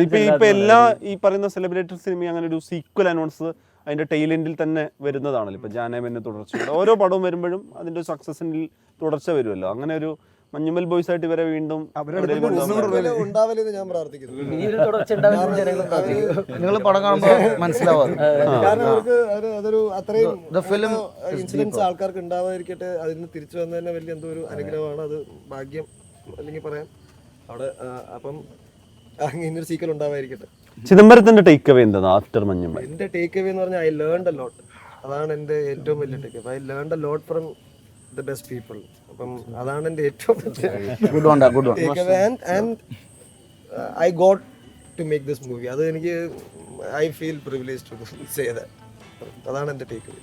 ഇപ്പൊ എല്ലാ ഈ പറയുന്ന സെലിബ്രിറ്റി സിനിമ അങ്ങനെ ഒരു സീക്വൽ അനൗൺസ് അതിന്റെ ടെയിലെൻഡിൽ തന്നെ വരുന്നതാണല്ലോ. ഇപ്പൊ ജാനേമന്റെ തുടർച്ച ഓരോ പടവും വരുമ്പോഴും അതിന്റെ സക്സസിന്റെ തുടർച്ച വരുമല്ലോ. അങ്ങനെ ഒരു മഞ്ഞുമൽ ബോയ്സ് ആയിട്ട് ഇവരെ വീണ്ടും ഉണ്ടാവലെന്ന് ഞാൻ പ്രാർത്ഥിക്കുന്നു. നിങ്ങൾ പടം കാണുമ്പോൾ മനസ്സിലാവും. കാരണം അവർക്ക് അതൊരു അത്രയും ഇൻസിഡൻസ് ആൾക്കാർക്ക് ഉണ്ടാവാതിരിക്കട്ടെ. അതിന് തിരിച്ചു വന്ന തന്നെ വലിയ എന്തോ ഒരു അനുഗ്രഹമാണ്. അത് ഭാഗ്യം അല്ലെങ്കിൽ പറയാം അവിടെ. അപ്പം ഇങ്ങനൊരു സീക്വൽ ഉണ്ടാവാതിരിക്കട്ടെ. ചിദംബരത്തിന്റെ ടേക്ക് അവേ എന്താണ് ആഫ്റ്റർ മഞ്ഞുമൽ? എന്റെ ടേക്ക് അവേ എന്ന് പറഞ്ഞാൽ ഐ ലേൺഡ് എ ലോട്ട്. അതാണ് എന്റെ ഏറ്റവും വലിയ take away. I learned a lot from the best people. അപ്പം അതാണ് എൻ്റെ ഏറ്റവും take away. And I got to make this movie. അത് എനിക്ക് I feel privilege to say that. അതാണ് എൻ്റെ ടേക്ക് അവേ.